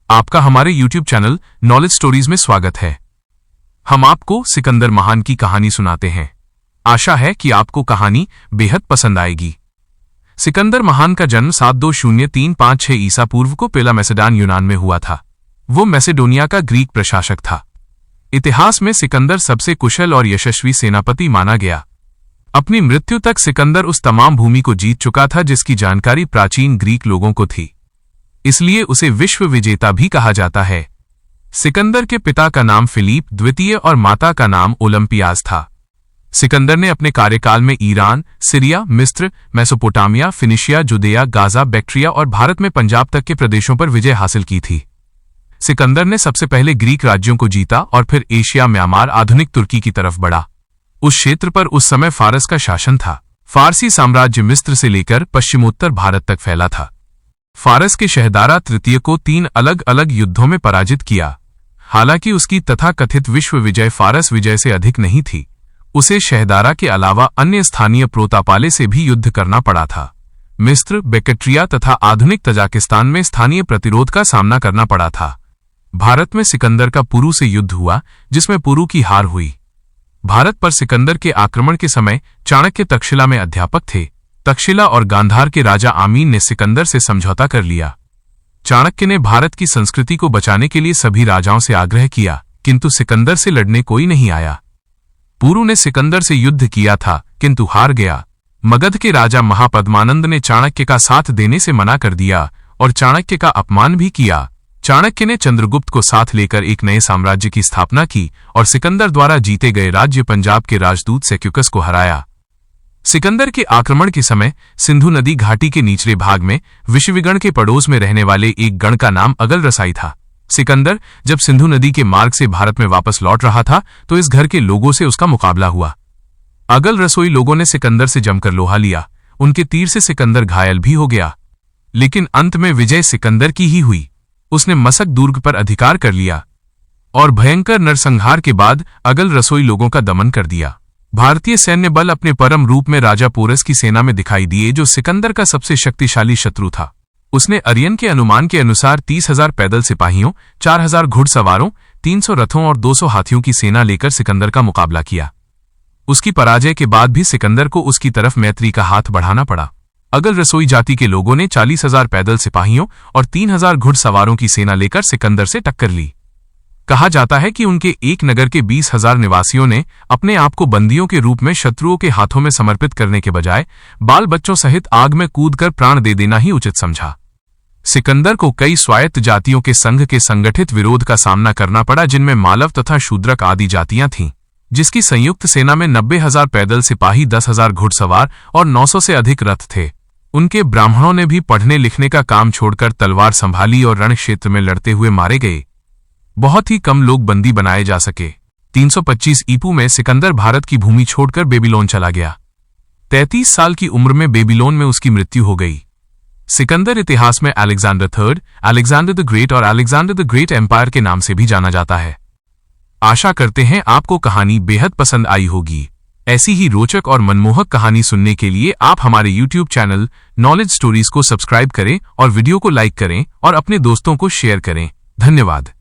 आपका हमारे YouTube channel knowledge stories में स्वागत है। हम आपको सिकंदर महान की कहानी सुनाते हैं। आशा है कि आपको कहानी बेहद पसंद आएगी। सिकंदर महान का जन्म 720356 ईसा पूर्व को पेला मैसेडान यूनान में हुआ था। वो मैसेडोनिया का ग्रीक प्रशासक था। इतिहास में सिकंदर सबसे कुशल और यशस्वी सेनापति माना गया। अपनी मृत्यु तक सिकंदर उस तमाम भूमि को जीत चुका था जिसकी जानकारी प्राचीन ग्रीक लोगों को थी, इसलिए उसे विश्व विजेता भी कहा जाता है। सिकंदर के पिता का नाम फिलीप द्वितीय और माता का नाम ओलंपियास था। सिकंदर ने अपने कार्यकाल में ईरान, सीरिया, मिस्र, मेसोपोटामिया, फिनिशिया, जुदेया, गाजा, बैक्ट्रिया और भारत में पंजाब तक के प्रदेशों पर विजय हासिल की थी। सिकंदर ने सबसे पहले ग्रीक राज्यों को जीता और फिर एशिया, म्यांमार, आधुनिक तुर्की की तरफ बढ़ा। उस क्षेत्र पर उस समय फारस का शासन था। फारसी साम्राज्य मिस्र से लेकर पश्चिमोत्तर भारत तक फैला था। फारस के शहदारा तृतीय को 3 अलग अलग युद्धों में पराजित किया। हालांकि उसकी तथाकथित विश्व विजय फारस विजय से अधिक नहीं थी। उसे शहदारा के अलावा अन्य स्थानीय प्रोतापाले से भी युद्ध करना पड़ा था। मिस्र, बैक्ट्रिया तथा आधुनिक तजाकिस्तान में स्थानीय प्रतिरोध का सामना करना पड़ा था। भारत में सिकंदर का पुरु से युद्ध हुआ, जिसमें पुरु की हार हुई। भारत पर सिकंदर के आक्रमण के समय चाणक्य तक्षशिला में अध्यापक थे। तक्षशिला और गांधार के राजा आमीन ने सिकंदर से समझौता कर लिया। चाणक्य ने भारत की संस्कृति को बचाने के लिए सभी राजाओं से आग्रह किया, किंतु सिकंदर से लड़ने कोई नहीं आया। पुरु ने सिकंदर से युद्ध किया था, किंतु हार गया। मगध के राजा महापद्मानंद ने चाणक्य का साथ देने से मना कर दिया और चाणक्य का अपमान भी किया। चाणक्य ने चंद्रगुप्त को साथ लेकर एक नए साम्राज्य की स्थापना की और सिकंदर द्वारा जीते गए राज्य पंजाब के राजदूत सेल्यूकस को हराया। सिकंदर के आक्रमण के समय सिंधु नदी घाटी के निचले भाग में विषविगण के पड़ोस में रहने वाले एक गण का नाम अगल रसाई था। सिकंदर जब सिंधु नदी के मार्ग से भारत में वापस लौट रहा था तो इस घर के लोगों से उसका मुकाबला हुआ। अगल रसोई लोगों ने सिकंदर से जमकर लोहा लिया। उनके तीर से सिकंदर घायल भी हो गया, लेकिन अंत में विजय सिकंदर की ही हुई। उसने मसक दुर्ग पर अधिकार कर लिया और भयंकर नरसंहार के बाद अगल रसोई लोगों का दमन कर दिया। भारतीय सैन्य बल अपने परम रूप में राजा पोरस की सेना में दिखाई दिए, जो सिकंदर का सबसे शक्तिशाली शत्रु था। उसने अरियन के अनुमान के अनुसार 30,000 पैदल सिपाहियों, 4,000 घुड़सवारों, 300 रथों और 200 हाथियों की सेना लेकर सिकंदर का मुकाबला किया। उसकी पराजय के बाद भी सिकंदर को उसकी तरफ मैत्री का हाथ बढ़ाना पड़ा। अगल रसोई जाति के लोगों ने 40,000 पैदल सिपाहियों और 3,000 घुड़सवारों की सेना लेकर सिकंदर से टक्कर ली। कहा जाता है कि उनके एक नगर के 20,000 निवासियों ने अपने आप को बंदियों के रूप में शत्रुओं के हाथों में समर्पित करने के बजाय बाल बच्चों सहित आग में कूदकर प्राण दे देना ही उचित समझा। सिकंदर को कई स्वायत्त जातियों के संघ के संगठित विरोध का सामना करना पड़ा, जिनमें मालव तथा शूद्रक आदि जातियां थीं, जिसकी संयुक्त सेना में 90,000 पैदल सिपाही, 10,000 घुड़सवार और 900 से अधिक रथ थे। उनके ब्राह्मणों ने भी पढ़ने लिखने का काम छोड़कर तलवार संभाली और रण क्षेत्र में लड़ते हुए मारे गए। बहुत ही कम लोग बंदी बनाए जा सके। 325 ईपू में सिकंदर भारत की भूमि छोड़कर बेबीलोन चला गया। 33 साल की उम्र में बेबीलोन में उसकी मृत्यु हो गई। सिकंदर इतिहास में Alexander III, Alexander the great और अलेक्जेंडर द ग्रेट एम्पायर के नाम से भी जाना जाता है। आशा करते हैं आपको कहानी बेहद पसंद आई होगी। ऐसी ही रोचक और मनमोहक कहानी सुनने के लिए आप हमारे YouTube चैनल नॉलेज स्टोरीज को सब्सक्राइब करें और वीडियो को लाइक करें और अपने दोस्तों को शेयर करें। धन्यवाद।